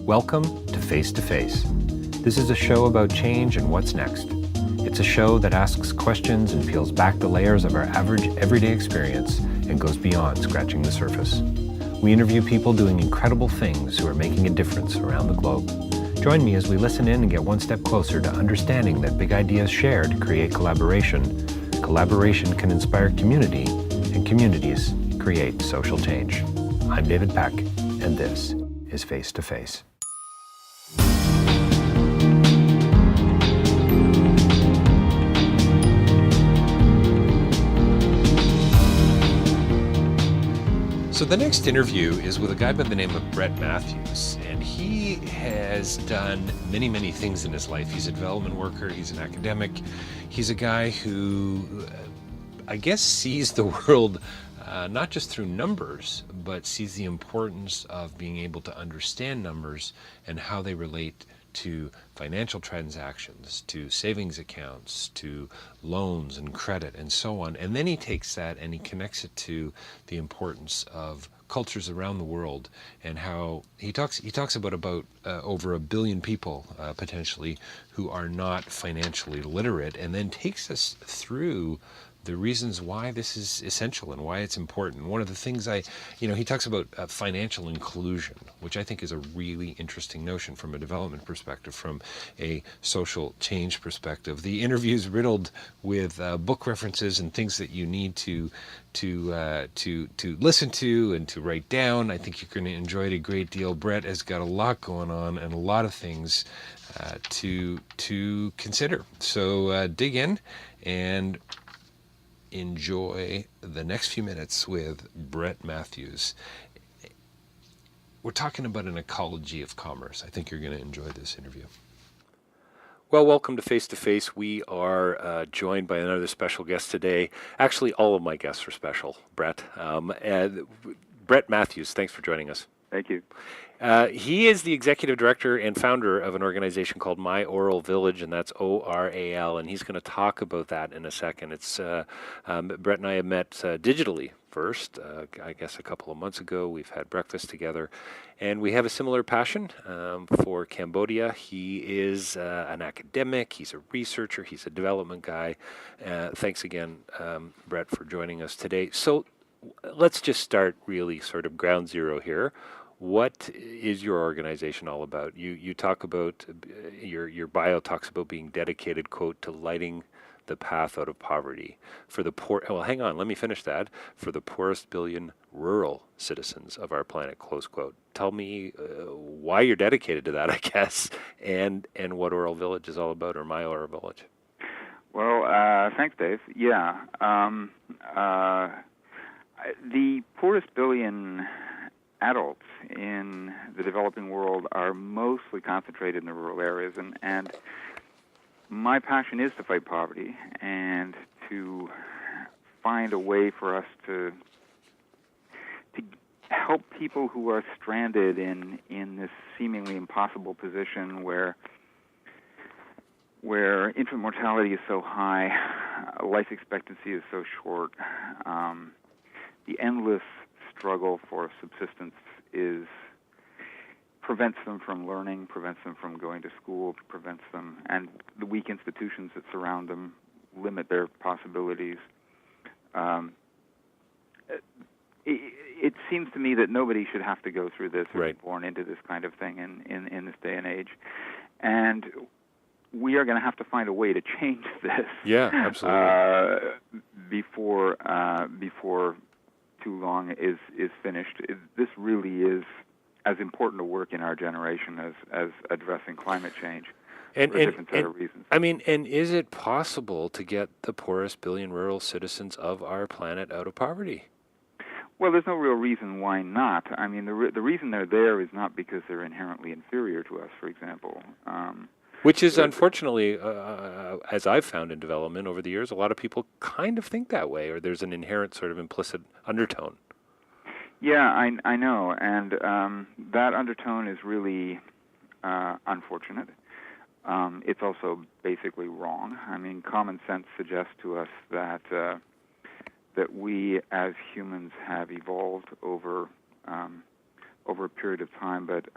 Welcome to Face to Face. This is a show about change and what's next. It's a show that asks questions and peels back the layers of our average everyday experience and goes beyond scratching the surface. We interview people doing incredible things who are making a difference around the globe. Join me as we listen in and get one step closer to understanding that big ideas shared create collaboration. Collaboration can inspire community, and communities create social change. I'm David Peck, and this is Face to Face. So the next interview is with a guy by the name of Brett Matthews, and he has done many, many things in his life. He's a development worker, he's an academic, he's a guy who, I guess, sees the world not just through numbers, but sees the importance of being able to understand numbers and how they relate to financial transactions, to savings accounts, to loans and credit and so on. And then he takes that and he connects it to the importance of cultures around the world, and how he talks about over 1 billion people potentially who are not financially literate, and then takes us through the reasons why this is essential and why it's important. One of the things he talks about financial inclusion, which I think is a really interesting notion from a development perspective, from a social change perspective. The interview is riddled with book references and things that you need to listen to and to write down. I think you're going to enjoy it a great deal. Brett has got a lot going on and a lot of things to consider. So dig in and enjoy the next few minutes with Brett Matthews. We're talking about an ecology of commerce. I think you're going to enjoy this interview. Well, welcome to Face to Face. We are joined by another special guest today. Actually, all of my guests are special, Brett. Brett Matthews, thanks for joining us. Thank you. He is the executive director and founder of an organization called My Oral Village, and that's ORAL, and he's going to talk about that in a second. It's Brett and I have met digitally first, I guess a couple of months ago. We've had breakfast together, and we have a similar passion for Cambodia. He is an academic, he's a researcher, he's a development guy. Thanks again, Brett, for joining us today. So let's just start really sort of ground zero here. What is your organization all about? You talk about, your bio talks about being dedicated, quote, to lighting the path out of poverty for the poor. Well, hang on, let me finish that. For the poorest billion rural citizens of our planet, close quote. Tell me why you're dedicated to that, I guess, and what Oral Village is all about, or My Oral Village. Well, thanks, Dave. Yeah. The poorest billion adults in the developing world are mostly concentrated in the rural areas, and my passion is to fight poverty and to find a way for us to help people who are stranded in this seemingly impossible position where infant mortality is so high, life expectancy is so short, the endless struggle for subsistence prevents them from learning, prevents them from going to school, prevents them, and the weak institutions that surround them limit their possibilities. It seems to me that nobody should have to go through this or be born into this kind of thing in this day and age. And we are going to have to find a way to change this. Yeah, absolutely. Before too long is finished. This really is as important a work in our generation as addressing climate change for a different set of reasons. I mean, and is it possible to get the poorest billion rural citizens of our planet out of poverty? Well, there's no real reason why not. I mean, the reason they're there is not because they're inherently inferior to us, for example. Which is, unfortunately, as I've found in development over the years, a lot of people kind of think that way, or there's an inherent sort of implicit undertone. Yeah, I know, and that undertone is really unfortunate. It's also basically wrong. I mean, common sense suggests to us that we as humans have evolved over a period of time, but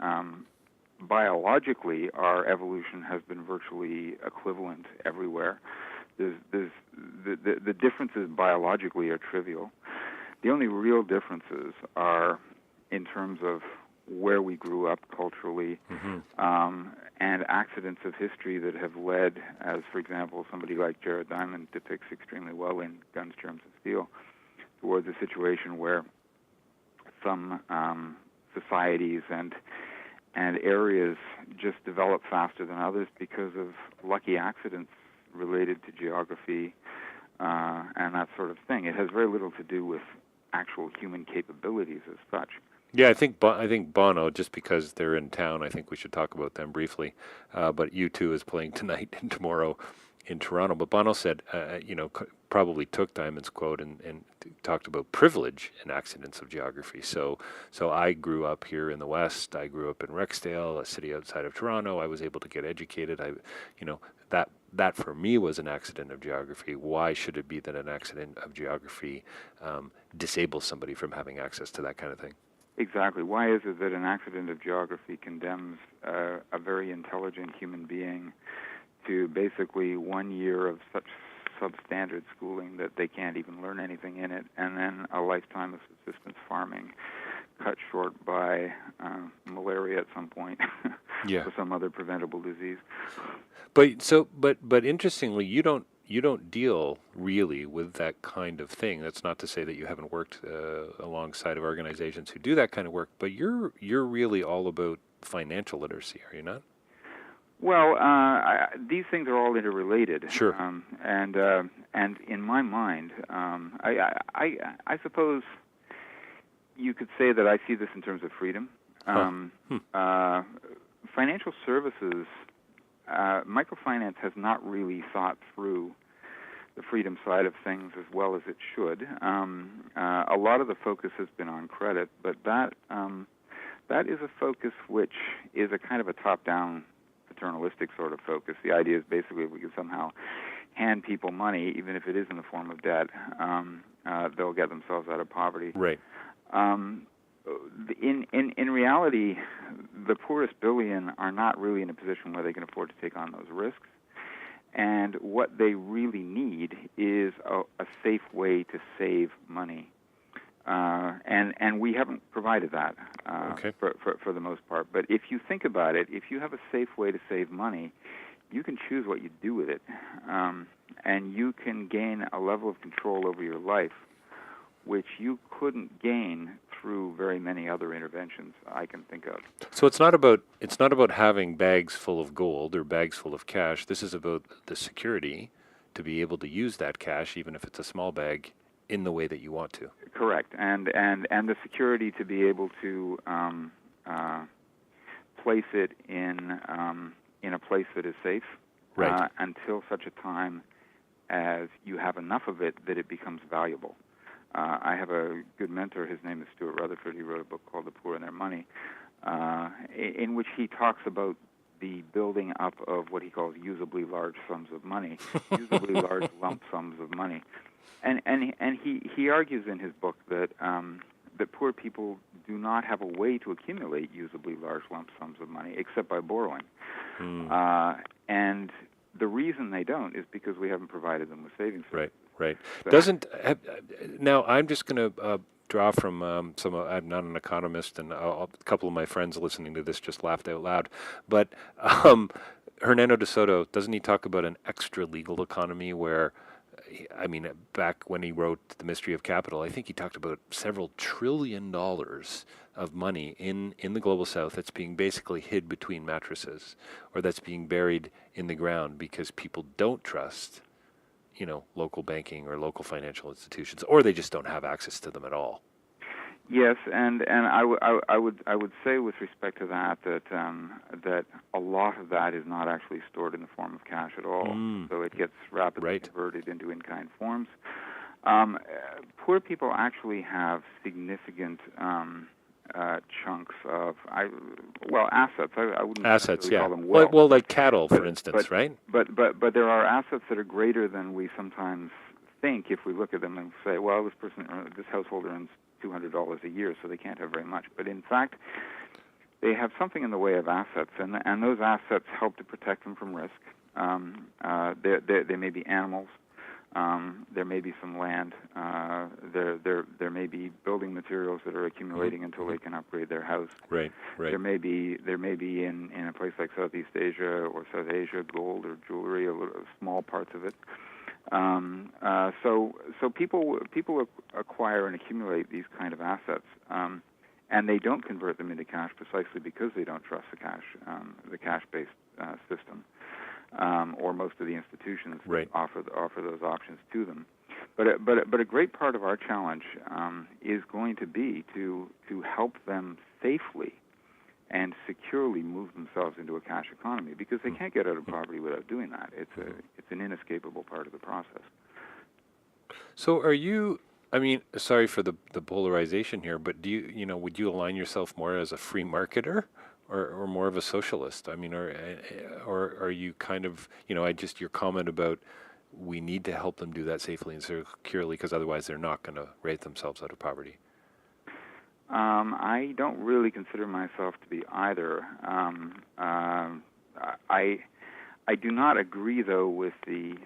biologically, our evolution has been virtually equivalent everywhere. The differences biologically are trivial. The only real differences are in terms of where we grew up culturally, and accidents of history that have led, as for example, somebody like Jared Diamond depicts extremely well in Guns, Germs, and Steel, towards a situation where some societies and areas just develop faster than others because of lucky accidents related to geography and that sort of thing. It has very little to do with actual human capabilities as such. Yeah, I think Bono, just because they're in town, I think we should talk about them briefly. But U2 is playing tonight and tomorrow in Toronto. But Bono said, probably took Diamond's quote and talked about privilege in accidents of geography. So I grew up here in the West. I grew up in Rexdale, a city outside of Toronto. I was able to get educated. That for me was an accident of geography. Why should it be that an accident of geography disables somebody from having access to that kind of thing? Exactly. Why is it that an accident of geography condemns a very intelligent human being to basically 1 year of such substandard schooling that they can't even learn anything in it, and then a lifetime of subsistence farming cut short by malaria at some point or some other preventable disease? But interestingly, you don't deal really with that kind of thing. That's not to say that you haven't worked alongside of organizations who do that kind of work, but you're really all about financial literacy, are you not? Well, these things are all interrelated. Sure. And in my mind, I suppose you could say that I see this in terms of freedom. Financial services, microfinance has not really thought through the freedom side of things as well as it should. A lot of the focus has been on credit, but that is a focus which is a kind of a top-down paternalistic sort of focus. The idea is basically if we can somehow hand people money, even if it is in the form of debt, they'll get themselves out of poverty. Right. In reality, the poorest billion are not really in a position where they can afford to take on those risks. And what they really need is a safe way to save money. And we haven't provided that for the most part. But if you think about it, if you have a safe way to save money, you can choose what you do with it. And you can gain a level of control over your life which you couldn't gain through very many other interventions I can think of. So it's not about having bags full of gold or bags full of cash. This is about the security to be able to use that cash, even if it's a small bag, in the way that you want to. Correct, and the security to be able to place it in a place that is safe, right, until such a time as you have enough of it that it becomes valuable. I have a good mentor. His name is Stuart Rutherford. He wrote a book called The Poor and Their Money, in which he talks about the building up of what he calls usably large sums of money, usably large lump sums of money. And he argues in his book that that poor people do not have a way to accumulate usably large lump sums of money except by borrowing. And the reason they don't is because we haven't provided them with savings. Right. So now I'm just going to draw from I'm not an economist, and a couple of my friends listening to this just laughed out loud. But Hernando de Soto, doesn't he talk about an extra legal economy where, I mean, back when he wrote The Mystery of Capital, I think he talked about several $1 trillion of money in the global south that's being basically hid between mattresses, or that's being buried in the ground because people don't trust, local banking or local financial institutions, or they just don't have access to them at all. Yes, and I would say with respect to that a lot of that is not actually stored in the form of cash at all. So it gets rapidly converted into in-kind forms. Poor people actually have significant chunks of assets. I wouldn't assets, call them wealth. Well, like cattle, for instance, right? But there are assets that are greater than we sometimes think if we look at them and say, well, this household earns $200 a year, so they can't have very much. But in fact, they have something in the way of assets, and those assets help to protect them from risk. There may be animals. There may be some land. There may be building materials that are accumulating until they can upgrade their house. Right. There may be in a place like Southeast Asia or South Asia, gold or jewelry, small parts of it. So people acquire and accumulate these kind of assets, and they don't convert them into cash precisely because they don't trust the cash-based system. Or most of the institutions right. offer those options to them. But a great part of our challenge is going to be to help them safely and securely move themselves into a cash economy, because they can't get out of poverty without doing that. It's an inescapable part of the process. So are you, I mean, sorry for the polarization here, but would you align yourself more as a free marketer or more of a socialist? I mean, or are you kind of, your comment about we need to help them do that safely and securely because otherwise they're not going to raise themselves out of poverty? I don't really consider myself to be either. I do not agree, though, with the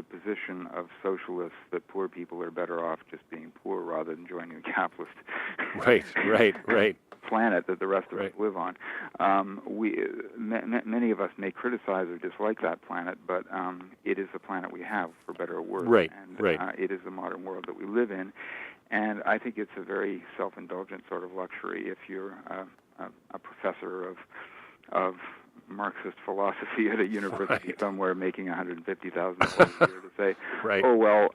position of socialists that poor people are better off just being poor rather than joining a capitalist right. planet that the rest of us live on. Many of us may criticize or dislike that planet, but it is the planet we have, for better or worse. Right. It is the modern world that we live in, and I think it's a very self-indulgent sort of luxury if you're a professor of Marxist philosophy at a university somewhere making $150,000 a year to say, oh, well,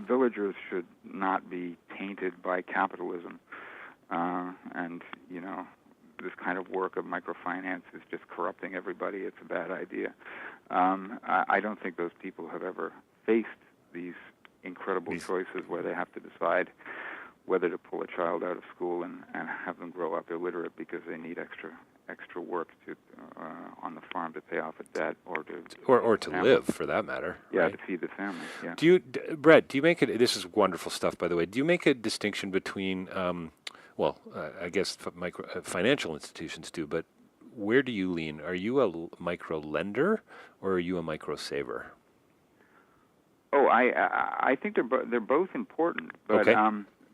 villagers should not be tainted by capitalism. And, this kind of work of microfinance is just corrupting everybody. It's a bad idea. I don't think those people have ever faced these incredible choices where they have to decide whether to pull a child out of school and have them grow up illiterate because they need extra work to on the farm to pay off a debt or to live, for that matter. Yeah, right? To feed the family. Yeah. Brett, do you make it? This is wonderful stuff, by the way. Do you make a distinction between, I guess financial institutions do, but where do you lean? Are you a micro lender or are you a micro saver? Oh, I think they're both important, but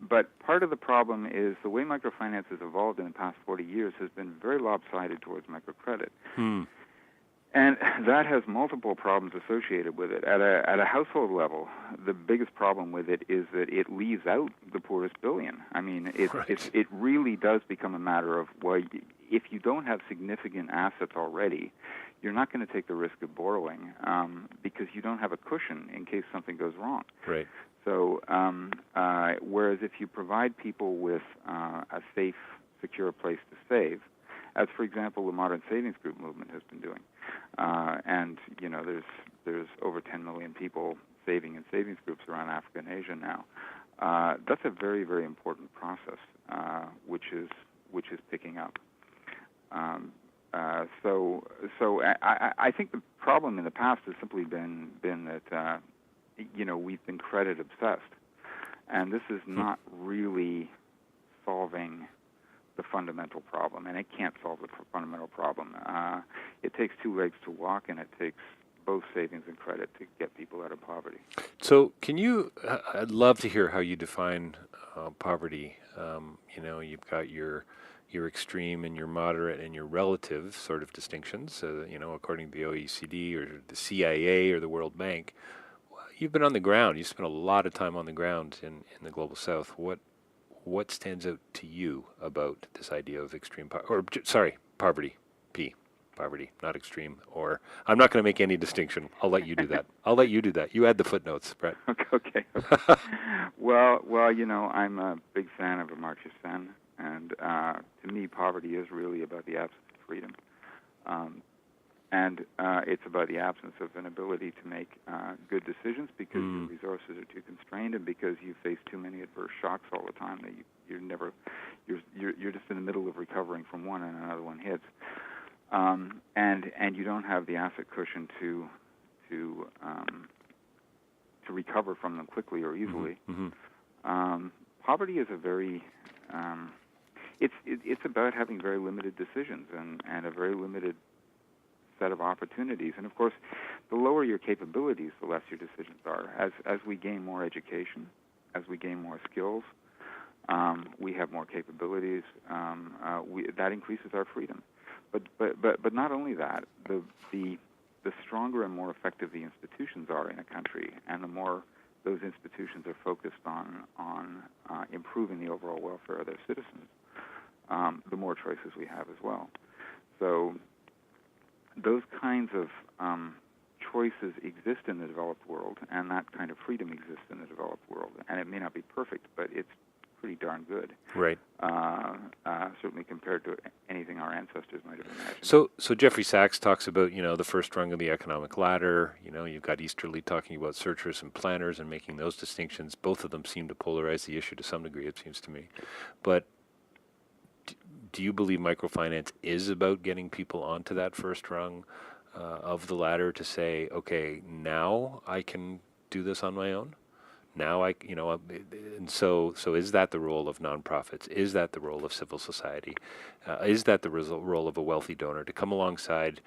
but part of the problem is the way microfinance has evolved in the past 40 years has been very lopsided towards microcredit. And that has multiple problems associated with it. At a household level, the biggest problem with it is that it leaves out the poorest billion. I mean, it really does become a matter of, well, if you don't have significant assets already, you're not going to take the risk of borrowing because you don't have a cushion in case something goes wrong. Right. So, whereas if you provide people with a safe, secure place to save, as for example the modern savings group movement has been doing, and there's over 10 million people saving in savings groups around Africa and Asia now. That's a very, very important process, which is picking up. So I think the problem in the past has simply been that we've been credit obsessed, and this is not really solving the fundamental problem, and it can't solve the fundamental problem. It takes two legs to walk, and it takes both savings and credit to get people out of poverty. So I'd love to hear how you define poverty. You've got your extreme and your moderate and your relative sort of distinctions, according to the OECD or the CIA or the World Bank. You've been on the ground. You spent a lot of time on the ground in the Global South. What stands out to you about this idea of extreme poverty? Poverty, not extreme. Or I'm not going to make any distinction. I'll let you do that. You add the footnotes, Brett. Okay. Well, I'm a big fan of Amartya Sen, and to me, poverty is really about the absence of freedom. And it's about the absence of an ability to make good decisions because your resources are too constrained and because you face too many adverse shocks all the time that you're just in the middle of recovering from one and another one hits, and you don't have the asset cushion to recover from them quickly or easily. Poverty is a very it's about having very limited decisions and a very limited set of opportunities. And of course, the lower your capabilities, the less your decisions are. As we gain more education, as we gain more skills, we have more capabilities. That increases our freedom. But not only that, the stronger and more effective the institutions are in a country, and the more those institutions are focused on improving the overall welfare of their citizens, the more choices we have as well. So those kinds of choices exist in the developed world, and that kind of freedom exists in the developed world. And it may not be perfect, but it's pretty darn good. Right. Certainly compared to anything our ancestors might have imagined. So Jeffrey Sachs talks about, the first rung of the economic ladder. You've got Easterly talking about searchers and planners and making those distinctions. Both of them seem to polarize the issue to some degree, it seems to me. But do you believe microfinance is about getting people onto that first rung of the ladder to say, okay, now I can do this on my own? Now and so is that the role of nonprofits? Is that the role of civil society? Is that the role of a wealthy donor to come alongside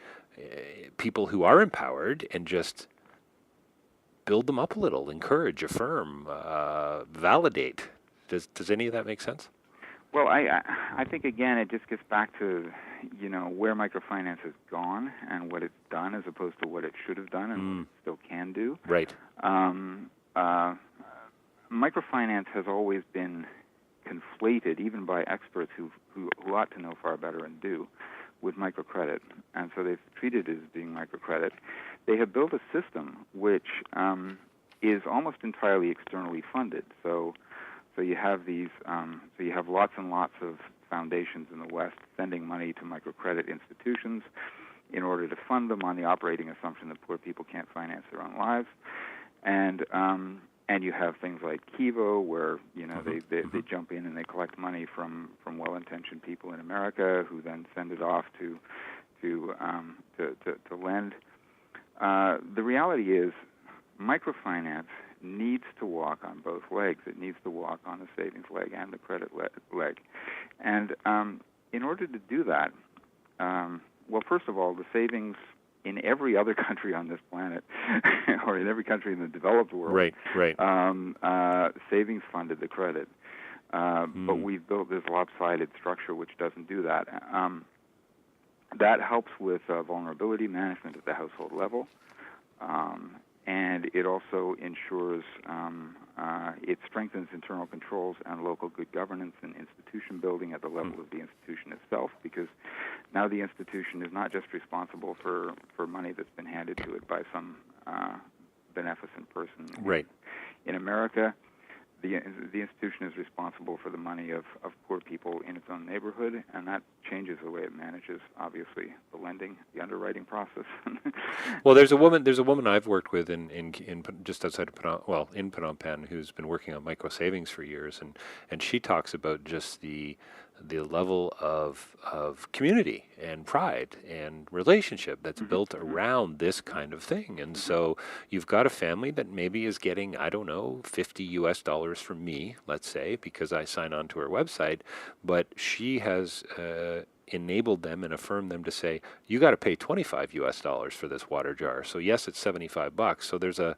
people who are empowered and just build them up a little, encourage, affirm, validate? Does any of that make sense? Well, I think again it just gets back to where microfinance has gone and what it's done as opposed to what it should have done and what it still can do. Right. Microfinance has always been conflated, even by experts who ought to know far better and do, with microcredit, and so they've treated it as being microcredit. They have built a system which is almost entirely externally funded. So you have these, so you have lots and lots of foundations in the West sending money to microcredit institutions in order to fund them on the operating assumption that poor people can't finance their own lives, and you have things like Kivo, where they jump in and they collect money from well-intentioned people in America, who then send it off to lend. The reality is, microfinance needs to walk on both legs. It needs to walk on the savings leg and the credit leg. And in order to do that, well, first of all, the savings in every other country on this planet, or in every country in the developed world, right. Savings funded the credit. But we've built this lopsided structure which doesn't do that. That helps with vulnerability management at the household level, and it also ensures it strengthens internal controls and local good governance and institution building at the level of the institution itself, because now the institution is not just responsible for money that's been handed to it by some beneficent person. Right. In America, the institution is responsible for the money of poor people in its own neighborhood, and that changes the way it manages, obviously, the lending, the underwriting process. Well, there's a woman I've worked with in just outside of in Phnom Penh, who's been working on micro savings for years, and she talks about just the level of community and pride and relationship that's built around this kind of thing. And so you've got a family that maybe is getting, I don't know, $50 from me, let's say, because I sign on to her website, but she has enabled them and affirmed them to say, you got to pay $25 for this water jar. So yes, it's $75. So there's a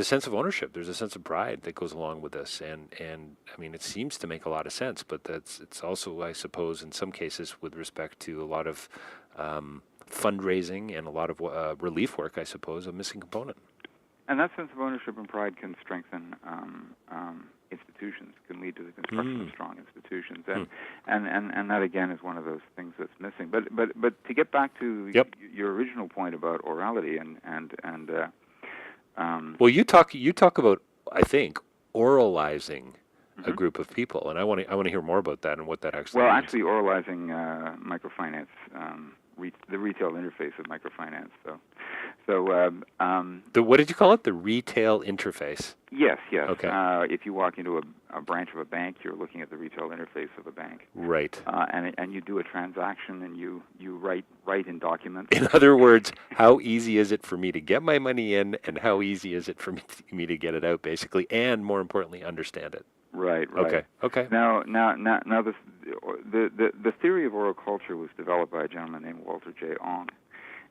sense of ownership. There's a sense of pride that goes along with this, and I mean, it seems to make a lot of sense. But it's also, I suppose, in some cases, with respect to a lot of fundraising and a lot of relief work, I suppose, a missing component. And that sense of ownership and pride can strengthen institutions, can lead to the construction of strong institutions, and that again is one of those things that's missing. But to get back to your original point about orality and well, you talk about, I think, oralizing a group of people, and I want to hear more about that and what that actually means. Well, actually, oralizing microfinance, the retail interface of microfinance. What did you call it? The retail interface. Yes. Okay. If you walk into a branch of a bank, you're looking at the retail interface of a bank. Right. And you do a transaction, and you write in documents. In other words, how easy is it for me to get my money in, and how easy is it for me to get it out, basically, and more importantly, understand it? Right. Okay. Now, the theory of oral culture was developed by a gentleman named Walter J. Ong,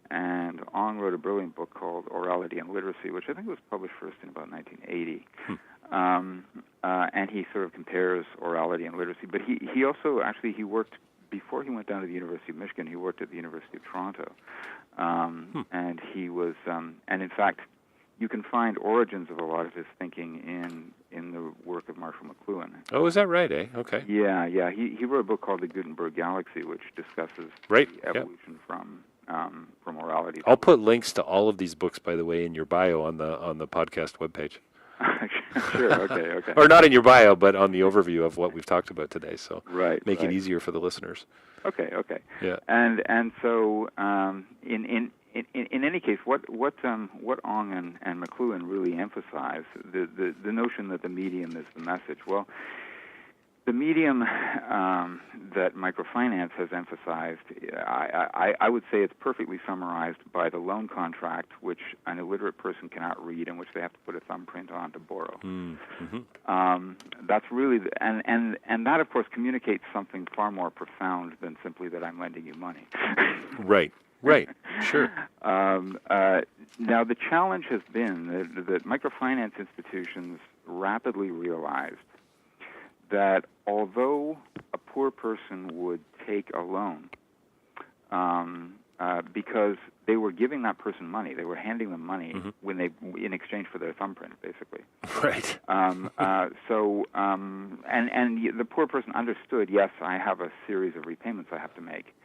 and Ong wrote a brilliant book called Orality and Literacy, which I think was published first in about 1980. And he sort of compares orality and literacy. But he also he worked, before he went down to the University of Michigan, he worked at the University of Toronto. And he was, and in fact, you can find origins of a lot of his thinking in the work of Marshall McLuhan. Oh, is that right, eh? Okay. Yeah. He wrote a book called The Gutenberg Galaxy, which discusses the evolution from orality. I'll put links to all of these books, by the way, in your bio on the podcast webpage. Sure. Okay. Or not in your bio, but on the overview of what we've talked about today. So make it easier for the listeners. Okay. Yeah. And so in any case, what Ong and McLuhan really emphasize, the notion that the medium is the message. Well, the medium that microfinance has emphasized, I would say it's perfectly summarized by the loan contract, which an illiterate person cannot read and which they have to put a thumbprint on to borrow. That's really, and that, of course, communicates something far more profound than simply that I'm lending you money. Right. Sure. Now, the challenge has been that microfinance institutions rapidly realized that although a poor person would take a loan because they were giving that person money, they were handing them money when in exchange for their thumbprint, basically. Right. And the poor person understood, yes, I have a series of repayments I have to make,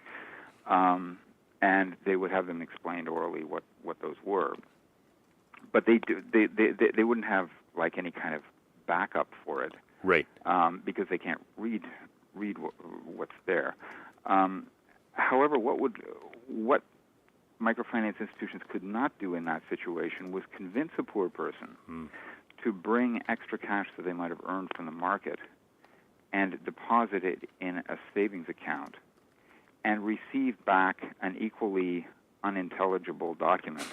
and they would have them explained orally what those were, but they wouldn't have like any kind of backup for it. Right. Because they can't read what's there. However, what microfinance institutions could not do in that situation was convince a poor person to bring extra cash that they might have earned from the market and deposit it in a savings account and receive back an equally unintelligible document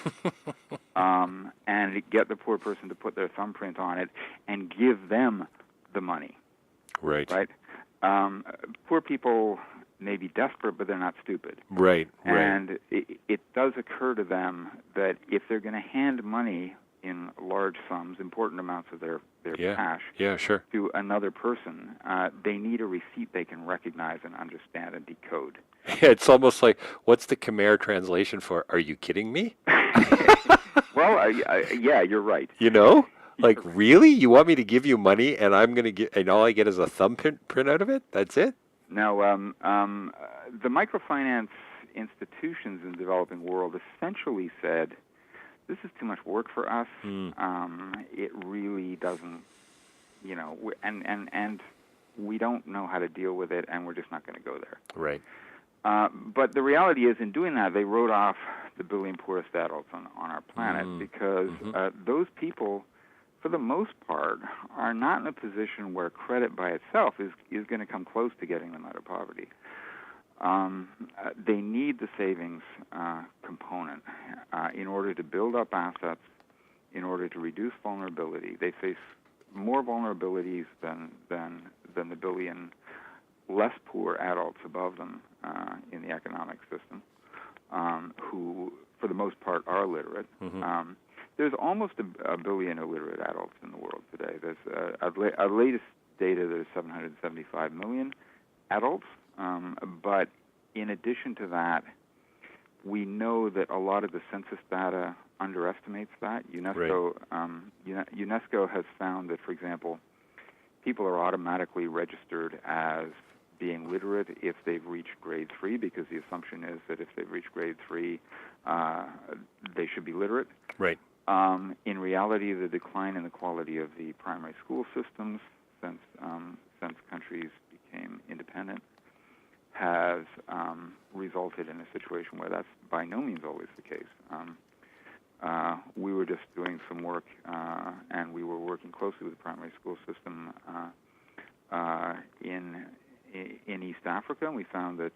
and get the poor person to put their thumbprint on it and give them the money. Right. Poor people may be desperate, but they're not stupid. Right. And it does occur to them that if they're going to hand money in large sums, important amounts of their cash to another person, they need a receipt they can recognize and understand and decode. It's almost like, what's the Khmer translation for, are you kidding me? Well, yeah, you're right. You know? Like, really? You want me to give you money and I'm going to get, and all I get is a thumbprint out of it? That's it? Now, the microfinance institutions in the developing world essentially said, this is too much work for us. It really doesn't, and we don't know how to deal with it, and we're just not going to go there. Right. But the reality is, in doing that, they wrote off the billion poorest adults on our planet because those people, for the most part, are not in a position where credit by itself is going to come close to getting them out of poverty. They need the savings component in order to build up assets, in order to reduce vulnerability. They face more vulnerabilities than the billion less poor adults above them in the economic system, who, for the most part, are literate. There's almost a billion illiterate adults in the world today. There's our latest data, there's 775 million adults, but in addition to that, we know that a lot of the census data underestimates that. UNESCO has found that, for example, people are automatically registered as being literate if they've reached grade 3, because the assumption is that if they've reached grade 3, they should be literate. Right. In reality, the decline in the quality of the primary school systems since countries became independent has resulted in a situation where that's by no means always the case. We were just doing some work, and we were working closely with the primary school system in East Africa, and we found that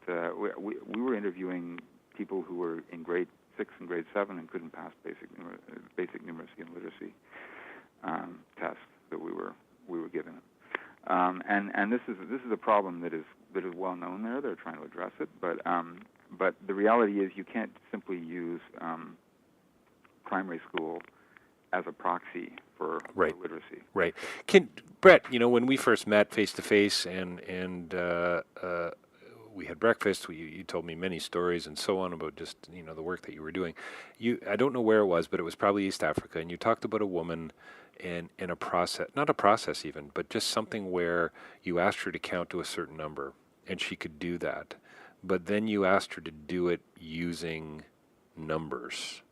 we were interviewing people who were in grade 6 and grade 7 and couldn't pass basic numeracy and literacy tests that we were giving them. And this is a problem that is well known there. They're trying to address it, but the reality is you can't simply use primary school as a proxy for literacy. Right. Brett, when we first met face to face and we had breakfast, you told me many stories and so on about just the work that you were doing. I don't know where it was, but it was probably East Africa, and you talked about a woman and a process, not a process even, but just something where you asked her to count to a certain number, and she could do that, but then you asked her to do it using numbers.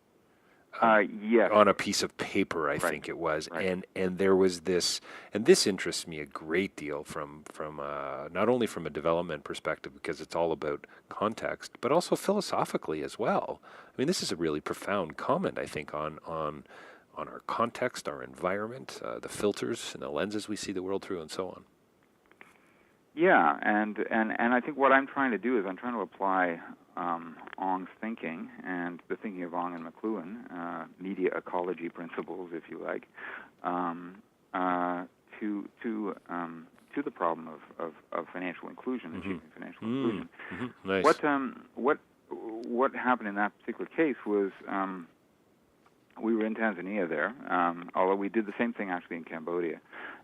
Yes. On a piece of paper, I think it was, and there was this, and this interests me a great deal from not only from a development perspective because it's all about context, but also philosophically as well. I mean, this is a really profound comment, I think, on our context, our environment, the filters and the lenses we see the world through, and so on. Yeah, and I think what I'm trying to do is I'm trying to apply Ong's thinking and the thinking of Ong and McLuhan, media ecology principles, if you like, to the problem of financial inclusion, achieving financial inclusion. Nice. What happened in that particular case was we were in Tanzania there, although we did the same thing actually in Cambodia.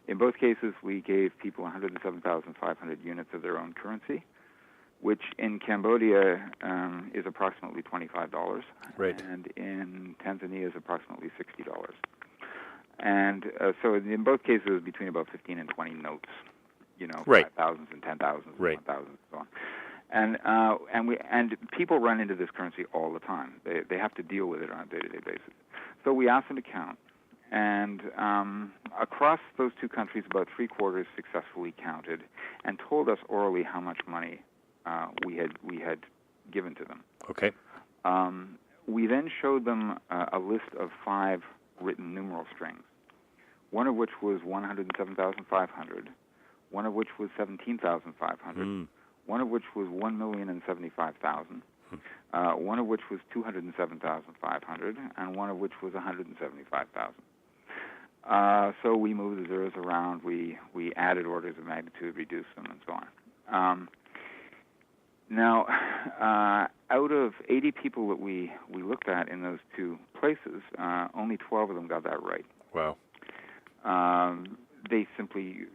In both cases, we gave people 107,500 units of their own currency, which in Cambodia is approximately $25, and in Tanzania is approximately $60. And so in both cases, it was between about 15 and 20 notes, 5,000s and 10,000s and 1,000s and so on. And people run into this currency all the time. They have to deal with it on a day-to-day basis. So we asked them to count. And across those two countries, about three-quarters successfully counted and told us orally how much money we had given to them. Okay. We then showed them a list of 5 written numeral strings, one of which was 107,500, one of which was 17,500, one of which was 1,075,000. One of which was 207,500, and one of which was 175,000. So we moved the zeros around, we added orders of magnitude, reduced them, and so on. Now, out of 80 people that we looked at in those two places, only 12 of them got that right. Wow. They simply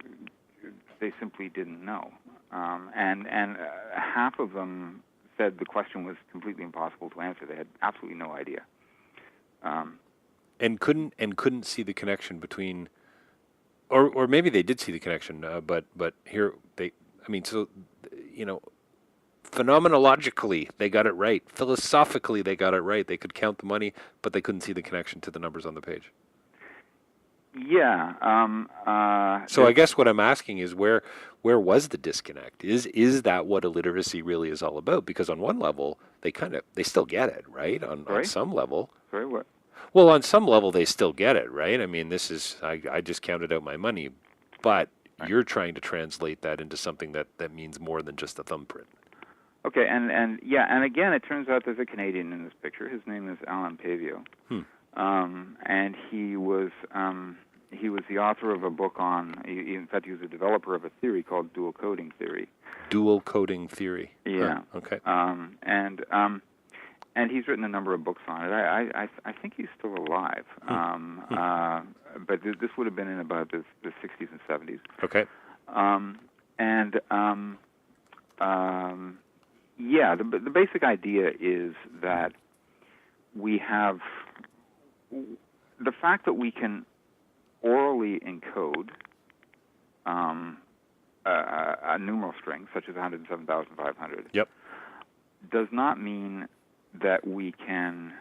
didn't know, and half of them said the question was completely impossible to answer. They had absolutely no idea. And couldn't see the connection between, or maybe they did see the connection, but here phenomenologically they got it right. Philosophically they got it right. They could count the money, but they couldn't see the connection to the numbers on the page. Yeah. So I guess what I'm asking is where was the disconnect? Is that what illiteracy really is all about? Because on one level they still get it, right? On some level. Sorry, what? Well, on some level they still get it, right? I mean, this is I just counted out my money, but you're trying to translate that into something that means more than just a thumbprint. Okay, and again, it turns out there's a Canadian in this picture. His name is Alan Pavio, and he was the author of a book on. In fact, he was a developer of a theory called dual coding theory. Dual coding theory. Yeah. Okay. And he's written a number of books on it. I think he's still alive. But this would have been in about the 60s and 70s. Okay. The basic idea is that we have the fact that we can orally encode a numeral string, such as 107,500, does not mean that we can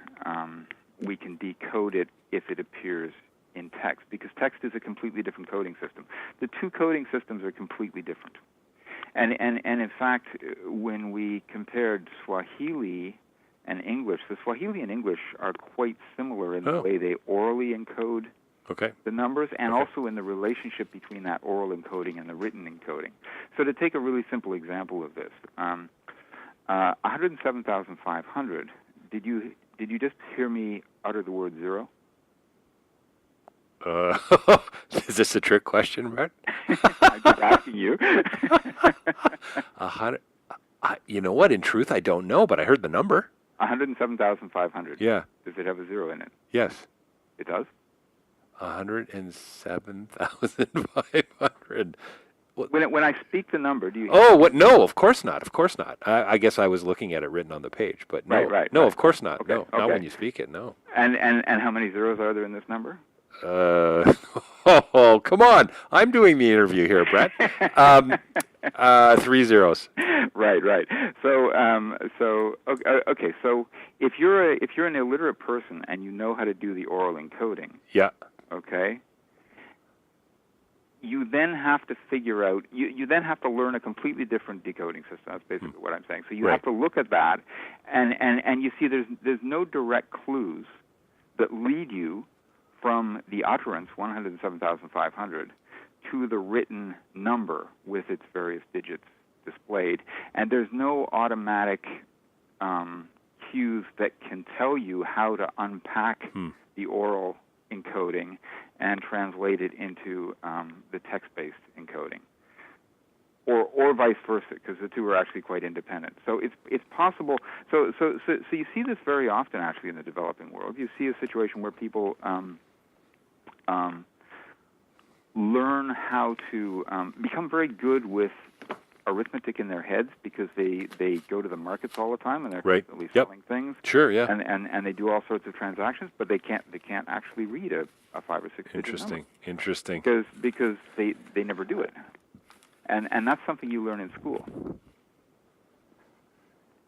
decode it if it appears in text, because text is a completely different coding system. The two coding systems are completely different. And in fact, when we compared Swahili and English, the Swahili and English are quite similar in the way they orally encode the numbers, and also in the relationship between that oral encoding and the written encoding. So to take a really simple example of this, 107,500, did you just hear me utter the word zero? Is this a trick question, Brett? I'm just asking you. 100. You know what? In truth, I don't know, but I heard the number. 107,500. Yeah. Does it have a zero in it? Yes. It does? 107,500. When I speak the number, do you hear Oh, what? No, of course not. Of course not. I guess I was looking at it written on the page, but no. Right, No, right. of course not. Okay, No, not okay. when you speak it, no. And how many zeros are there in this number? Oh, come on. I'm doing the interview here, Brett. 3 zeros. Right. So okay. So if you're an illiterate person and you know how to do the oral encoding, Yeah. okay, you then have to figure out. You then have to learn a completely different decoding system. That's basically what I'm saying. So you Right. have to look at that, and you see there's no direct clues that lead you from the utterance 107,500 to the written number with its various digits displayed, and there's no automatic cues that can tell you how to unpack the oral encoding and translate it into the text-based encoding, or vice versa, because the two are actually quite independent. So it's possible. So you see this very often actually in the developing world. You see a situation where people learn how to become very good with arithmetic in their heads because they go to the markets all the time and they're Right. constantly Yep. selling things. Sure, yeah. And they do all sorts of transactions, but they can't actually read a 5 or 6 digit number. Interesting. Because they never do it. And that's something you learn in school.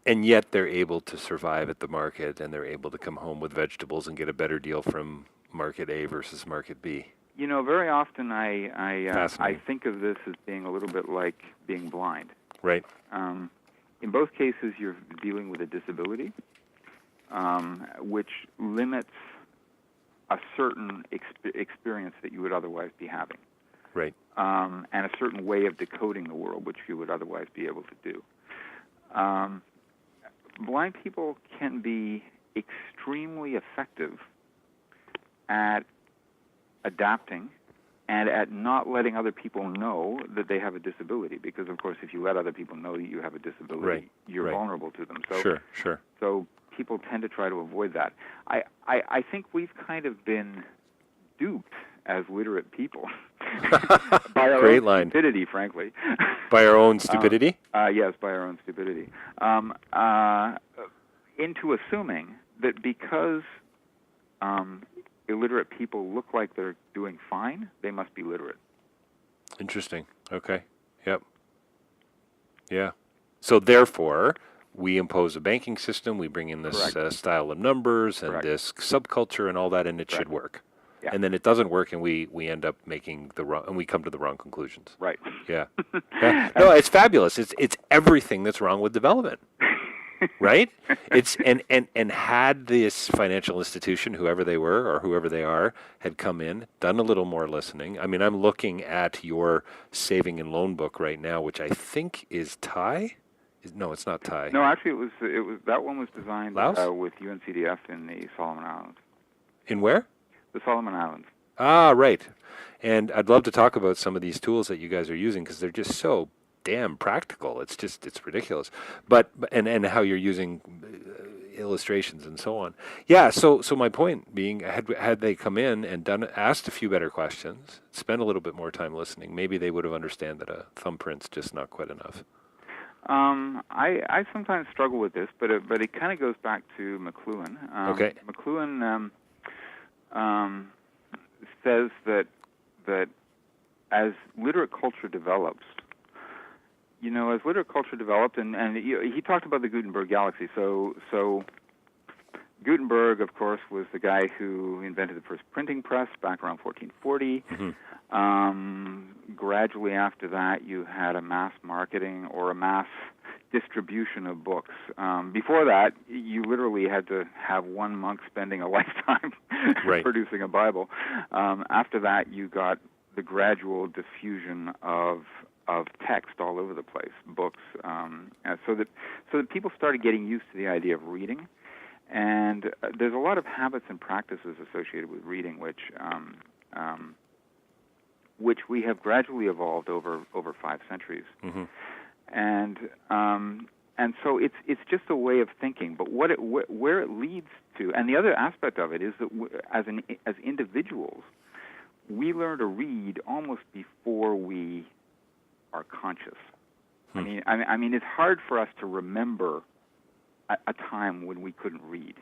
And yet they're able to survive at the market, and they're able to come home with vegetables and get a better deal from market A versus market B. You know, very often I Fascinating. think of this as being a little bit like being blind. Right. In both cases, you're dealing with a disability, which limits a certain experience that you would otherwise be having. Right. And a certain way of decoding the world, which you would otherwise be able to do. Blind people can be extremely effective at adapting and at not letting other people know that they have a disability, because, of course, if you let other people know that you have a disability, Right. you're Right. vulnerable to them. So, Sure. So people tend to try to avoid that. I think we've kind of been duped as literate people by our Great own line. stupidity, frankly. By our own stupidity? Yes, by our own stupidity. Into assuming that because illiterate people look like they're doing fine, they must be literate. Interesting. Okay. Yep. Yeah. So therefore, we impose a banking system, we bring in this style of numbers and this subculture and all that, and it should work. Yeah. And then it doesn't work, and we end up making the wrong, and we come to the wrong conclusions. Right. Yeah. No, it's fabulous. It's everything that's wrong with development. Right? It's and had this financial institution, whoever they were or whoever they are, had come in, done a little more listening. I mean, I'm looking at your saving and loan book right now, which I think is Thai. No, it's not Thai. No, actually, it was that one was designed Laos? with UNCDF in the Solomon Islands. In where? The Solomon Islands. Ah, right. And I'd love to talk about some of these tools that you guys are using, because they're just so damn practical. It's ridiculous. But and how you're using illustrations and so on. Yeah. So my point being, had they come in and asked a few better questions, spent a little bit more time listening, maybe they would have understand that a thumbprint's just not quite enough. I sometimes struggle with this, but it kind of goes back to McLuhan. Okay. McLuhan says that as literate culture develops, as literate culture developed, and he talked about the Gutenberg galaxy. So Gutenberg, of course, was the guy who invented the first printing press back around 1440. Mm-hmm. Gradually after that, you had a mass marketing or a mass distribution of books. Before that, you literally had to have one monk spending a lifetime producing a Bible. After that, you got the gradual diffusion of text all over the place, books, so that people started getting used to the idea of reading. And there's a lot of habits and practices associated with reading, which which we have gradually evolved over 5 centuries. Mm-hmm. And so it's just a way of thinking. But where it leads to, and the other aspect of it is that as individuals, we learn to read almost before we are conscious. I mean, it's hard for us to remember a time when we couldn't read.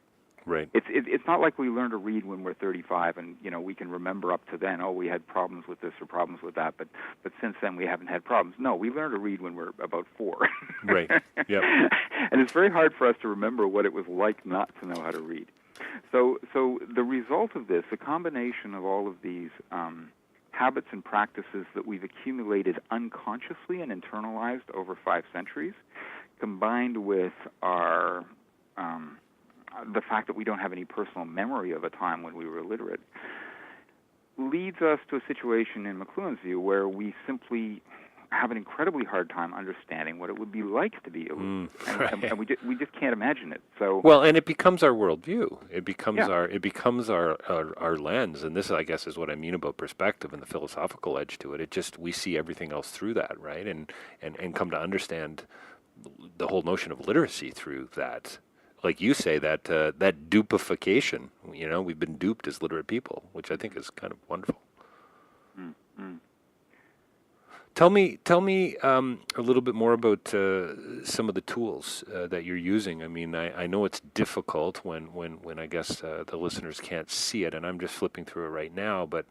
Right. It's not like we learn to read when we're 35 and we can remember up to then. Oh, we had problems with this or problems with that, but since then we haven't had problems. No, we learn to read when we're about 4. Right. Yep. And it's very hard for us to remember what it was like not to know how to read. So the result of this, the combination of all of these habits and practices that we've accumulated unconsciously and internalized over 5 centuries, combined with our the fact that we don't have any personal memory of a time when we were illiterate, leads us to a situation in McLuhan's view where we simply have an incredibly hard time understanding what it would be like to be illiterate, and we just can't imagine it. So and it becomes our worldview. It becomes our lens, and this, I guess, is what I mean about perspective and the philosophical edge to it. We see everything else through that, right? And come to understand the whole notion of literacy through that. Like you say, that dupification. We've been duped as literate people, which I think is kind of wonderful. Mm-hmm. Tell me a little bit more about some of the tools that you're using. I mean, I know it's difficult when I guess the listeners can't see it, and I'm just flipping through it right now, but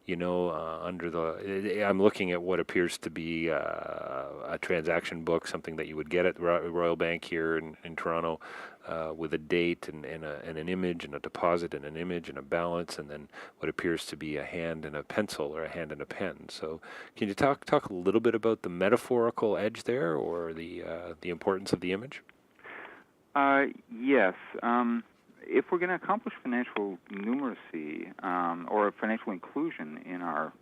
I'm looking at what appears to be a transaction book, something that you would get at Royal Bank here in Toronto, with a date and an image and a deposit and an image and a balance, and then what appears to be a hand and a pencil or a hand and a pen. So, can you talk a little bit about the metaphorical edge there, or the importance of the image? Yes. If we're going to accomplish financial numeracy or financial inclusion in our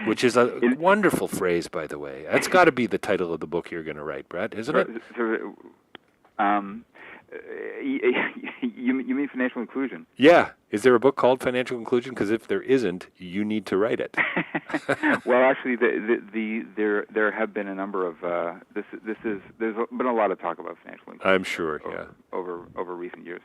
which is a wonderful phrase, by the way. That's got to be the title of the book you're going to write, Brett, isn't it? You mean financial inclusion? Yeah. Is there a book called Financial Inclusion? Because if there isn't, you need to write it. Well, actually, there have been a number of there's been a lot of talk about financial inclusion. I'm sure, over recent years.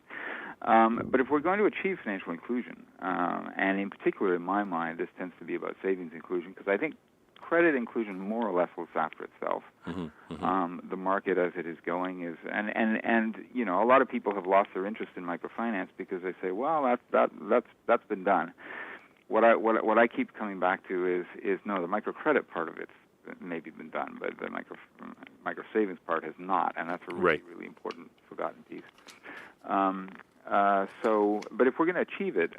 But if we're going to achieve financial inclusion, and in particular, in my mind, this tends to be about savings inclusion, because I think credit inclusion more or less looks after itself. Mm-hmm, mm-hmm. The market as it is going is, and a lot of people have lost their interest in microfinance because they say, well, that's been done. What I keep coming back to is no, the microcredit part of it's maybe been done, but the micro savings part has not, and that's a really important forgotten piece. But if we're going to achieve it,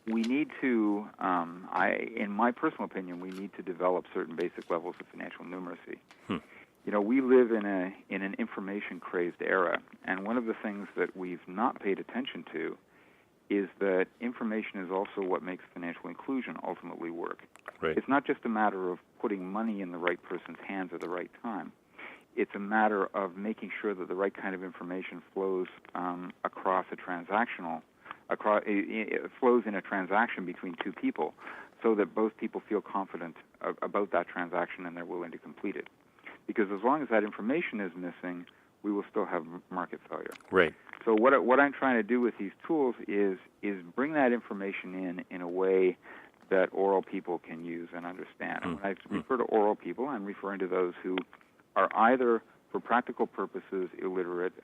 we need to, in my personal opinion, we need to develop certain basic levels of financial numeracy. We live in an information-crazed era, and one of the things that we've not paid attention to is that information is also what makes financial inclusion ultimately work. Right. It's not just a matter of putting money in the right person's hands at the right time. It's a matter of making sure that the right kind of information flows across a transactional. It flows in a transaction between two people, so that both people feel confident about that transaction and they're willing to complete it. Because as long as that information is missing, we will still have market failure. Right. So what I'm trying to do with these tools is bring that information in a way that oral people can use and understand. And when I refer to oral people, I'm referring to those who are either, for practical purposes, illiterate,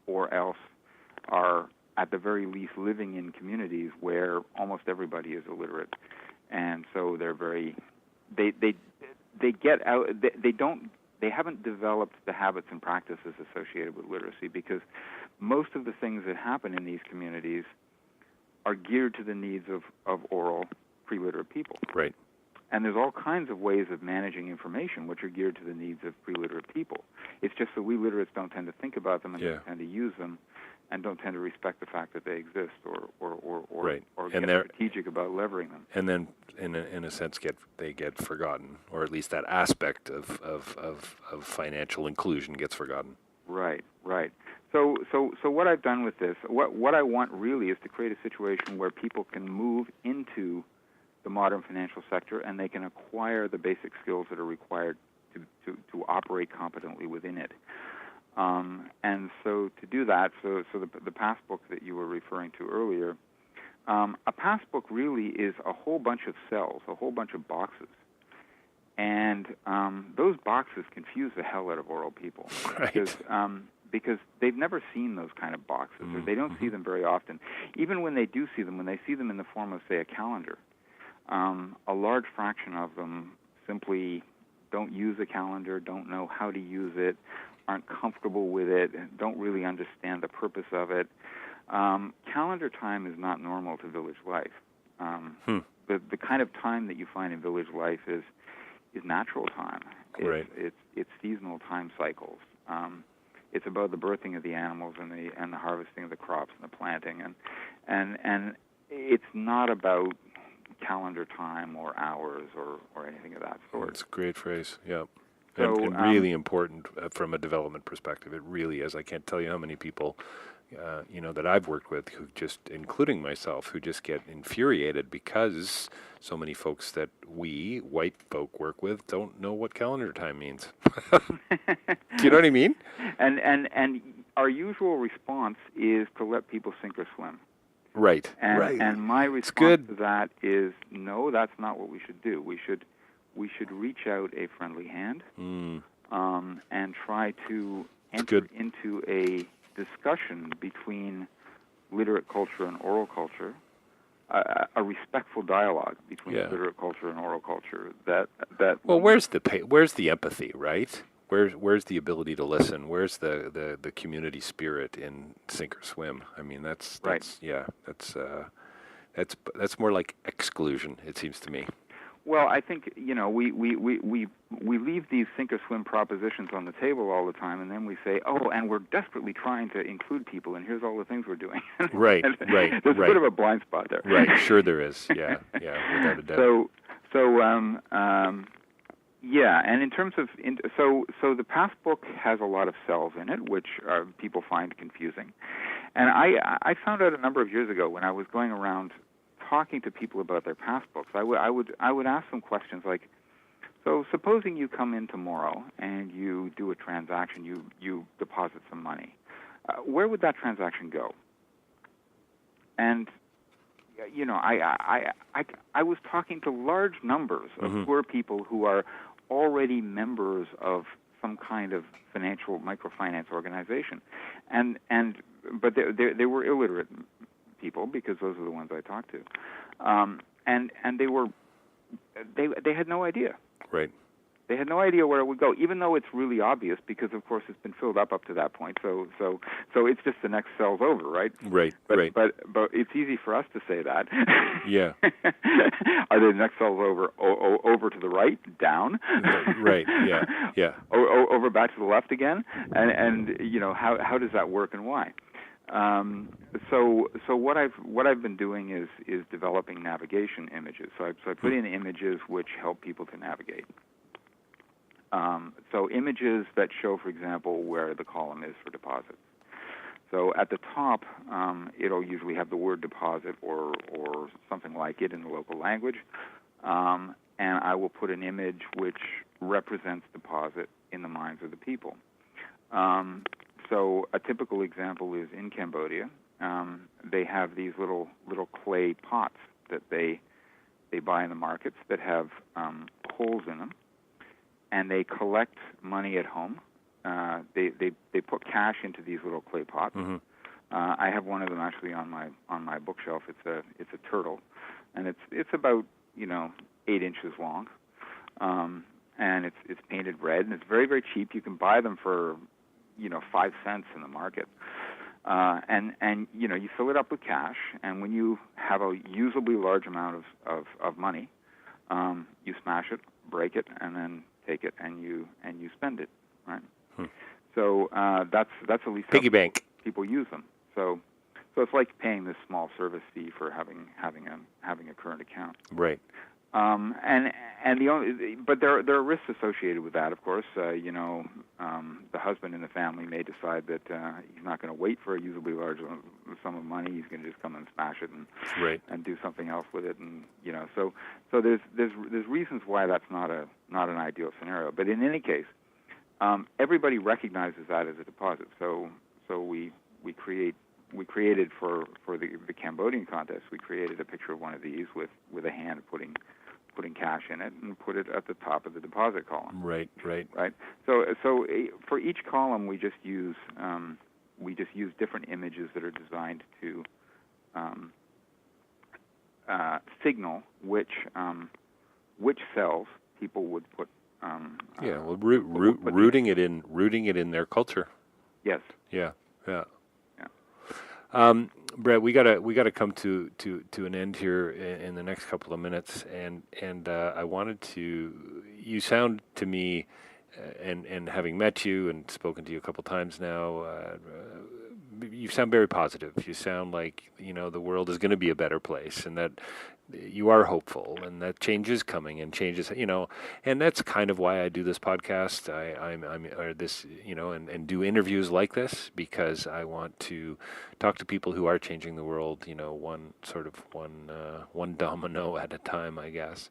or else are at the very least living in communities where almost everybody is illiterate, and so they're they get out. They haven't developed the habits and practices associated with literacy, because most of the things that happen in these communities are geared to the needs of oral pre-literate people. Right. And there's all kinds of ways of managing information which are geared to the needs of pre-literate people. It's just that we literates don't tend to think about them and don't tend to use them, and don't tend to respect the fact that they exist, or get strategic about leveraging them. And then, in a sense, they get forgotten, or at least that aspect of financial inclusion gets forgotten. Right. So what I've done with this, what I want really is to create a situation where people can move into the modern financial sector and they can acquire the basic skills that are required to operate competently within it. And so to do that, so the passbook that you were referring to earlier, a passbook really is a whole bunch of cells, a whole bunch of boxes. And those boxes confuse the hell out of oral people. Right. Because they've never seen those kind of boxes, or they don't see them very often. Even when they do see them, when they see them in the form of, say, a calendar, a large fraction of them simply don't use a calendar, don't know how to use it, aren't comfortable with it, don't really understand the purpose of it. Calendar time is not normal to village life. The kind of time that you find in village life is natural time. It's seasonal time cycles. It's about the birthing of the animals and the harvesting of the crops and the planting, and it's not about calendar time or hours or anything of that sort. It's a great phrase. Yeah. So, and really important from a development perspective. It really is. I can't tell you how many people, that I've worked with who just, including myself, who just get infuriated because so many folks that we, white folk, work with don't know what calendar time means. Do you know what I mean? And our usual response is to let people sink or swim. Right. And my response to that is, no, that's not what we should do. We should reach out a friendly hand and try to enter into a discussion between literate culture and oral culture, a respectful dialogue between literate culture and oral culture. Well, where's the empathy, right? Where's the ability to listen? Where's the community spirit in sink or swim? I mean, that's more like exclusion, it seems to me. Well, I think we leave these sink or swim propositions on the table all the time, and then we say, oh, and we're desperately trying to include people, and here's all the things we're doing. Right. There's a bit of a blind spot there. Right. Sure, there is. Yeah, without a doubt. And in terms of so the passbook has a lot of cells in it, which people find confusing. And I found out a number of years ago when I was going around talking to people about their passbooks, I would ask them questions like, so supposing you come in tomorrow and you do a transaction, you deposit some money, where would that transaction go? And I was talking to large numbers of poor people who are already members of some kind of financial microfinance organization, but they were illiterate people, because those are the ones I talked to, and they had no idea. Right. They had no idea where it would go, even though it's really obvious, because of course it's been filled up to that point. So it's just the next cell's over, right? Right. But right. It's easy for us to say that. Yeah. Are the next cells over to the right, down? Right. Yeah. Over back to the left again, and how does that work and why? So what I've been doing is developing navigation images. So I put in images which help people to navigate. So images that show, for example, where the column is for deposits. So at the top, it'll usually have the word deposit or something like it in the local language, and I will put an image which represents deposit in the minds of the people. So a typical example is in Cambodia. They have these little clay pots that they buy in the markets that have holes in them, and they collect money at home. They put cash into these little clay pots. Mm-hmm. I have one of them actually on my bookshelf. It's a turtle, and it's about 8 inches long, and it's painted red, and it's very, very cheap. You can buy them for 5 cents in the market, and you fill it up with cash, and when you have a usably large amount of money, you smash it, break it, and then take it and you spend it, right? So that's at least piggy bank. People use them. So it's like paying this small service fee for having a current account. Right. And the only, but there are risks associated with that, of course. The husband in the family may decide that he's not going to wait for a usably large sum of money. He's going to just come and smash it and do something else with it, and so there's reasons why that's not an ideal scenario. But in any case, everybody recognizes that as a deposit. So we created for the Cambodian contest, we created a picture of one of these with a hand putting cash in it and put it at the top of the deposit column. Right. So for each column, we just use different images that are designed to signal which cells people would put. Rooting it in their culture. Yes. Yeah. Brett, we gotta come to an end here in the next couple of minutes, and I wanted to. You sound to me, and having met you and spoken to you a couple times now, you sound very positive. You sound like the world is going to be a better place, and that you are hopeful, and that change is coming, and changes, and that's kind of why I do this podcast. And do interviews like this, because I want to talk to people who are changing the world, one domino at a time, I guess.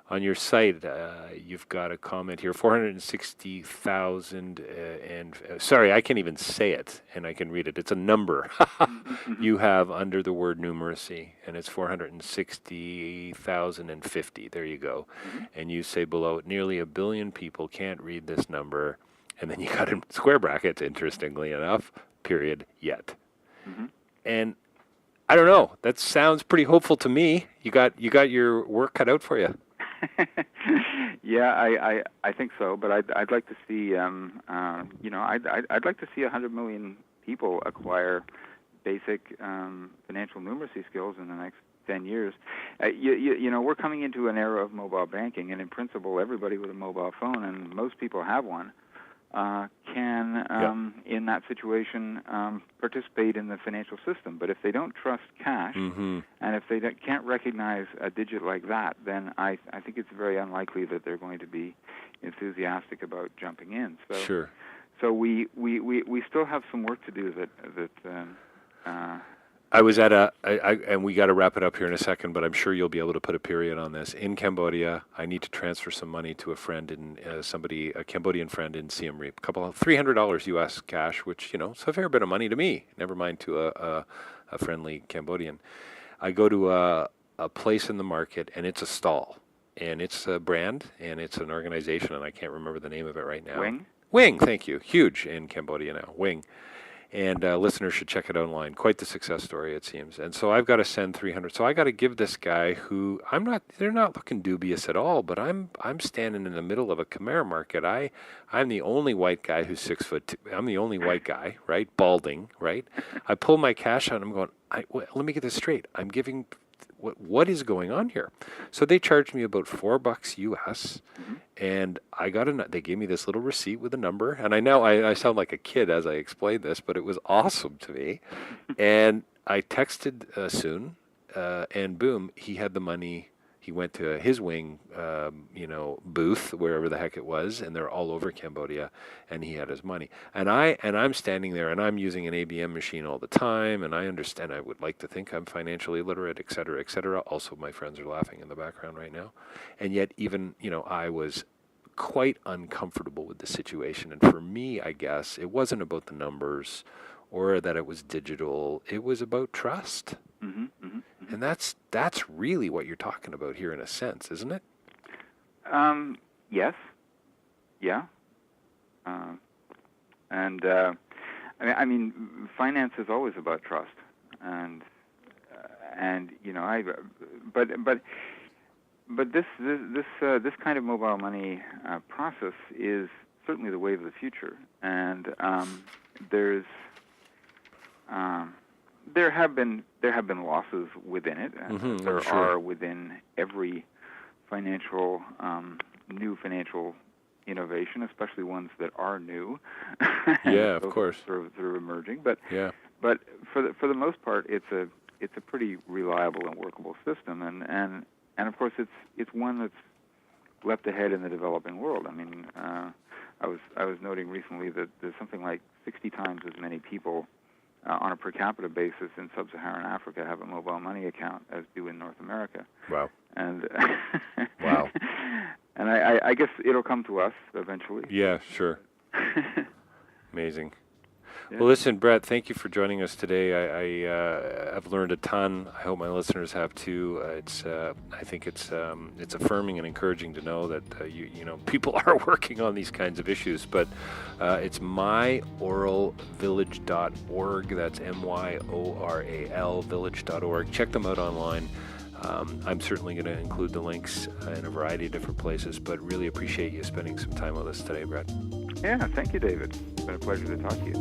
On your site, you've got a comment here, 460,000, sorry, I can't even say it, and I can read it. It's a number you have under the word numeracy, and it's 460,050. There you go. Mm-hmm. And you say below it, nearly 1 billion people can't read this number, and then you got in square brackets, interestingly enough, period, yet. Mm-hmm. And I don't know, that sounds pretty hopeful to me. You got your work cut out for you. Yeah, I think so, but I'd like to see I'd like to see 100 million people acquire basic financial numeracy skills in the next 10 years. We're coming into an era of mobile banking, and in principle, everybody with a mobile phone, and most people have one, can in that situation participate in the financial system. But if they don't trust cash, mm-hmm. and if they can't recognize a digit like that, then I think it's very unlikely that they're going to be enthusiastic about jumping in. So, sure. So we still have some work to do. I was at and we got to wrap it up here in a second, but I'm sure you'll be able to put a period on this. In Cambodia, I need to transfer some money to a friend a Cambodian friend in Siem Reap, $300 US cash, which, it's a fair bit of money to me, never mind to a friendly Cambodian. I go to a place in the market, and it's a stall, and it's a brand, and it's an organization, and I can't remember the name of it right now. Wing, thank you. Huge in Cambodia now, Wing. And listeners should check it online. Quite the success story, it seems. And so I've got to send 300. So I got to give this guy who they're not looking dubious at all, but I'm standing in the middle of a Khmer market. I'm the only white guy who's 6 foot. I'm the only white guy, right? Balding, right? I pull my cash out. And I'm going, let me get this straight. I'm giving. What is going on here? So they charged me about $4 US, mm-hmm. and they gave me this little receipt with a number, and I sound like a kid as I explain this, but it was awesome to me. And I texted Soon, and boom, he had the money. He went to his Wing, booth, wherever the heck it was, and they're all over Cambodia, and he had his money. And I'm standing there, and I'm using an ABM machine all the time, and I understand. I would like to think I'm financially literate, et cetera, et cetera. Also, my friends are laughing in the background right now. And yet, even, I was quite uncomfortable with the situation. And for me, I guess, it wasn't about the numbers or that it was digital. It was about trust. Mm-hmm, mm-hmm, mm-hmm. And that's really what you're talking about here, in a sense, isn't it? Yes. Yeah. I mean, finance is always about trust, but this kind of mobile money process is certainly the wave of the future, and there have been losses within it. Mm-hmm, there sure. are within every new financial innovation, especially ones that are new. Yeah, of course. Sort of emerging, but yeah. But for the most part, it's a pretty reliable and workable system, and of course it's one that's leapt ahead in the developing world. I mean, I was noting recently that there's something like 60 times as many people on a per capita basis in sub-Saharan Africa have a mobile money account as do in North America. Wow. And Wow. And I guess it'll come to us eventually. Yeah, sure. Amazing. Yeah. Well, listen, Brett, thank you for joining us today. I've learned a ton. I hope my listeners have too. I think it's affirming and encouraging to know that people are working on these kinds of issues. But it's myoralvillage.org. That's MYORAL village.org. Check them out online. I'm certainly going to include the links in a variety of different places, but really appreciate you spending some time with us today, Brett. Yeah, thank you, David. It's been a pleasure to talk to you.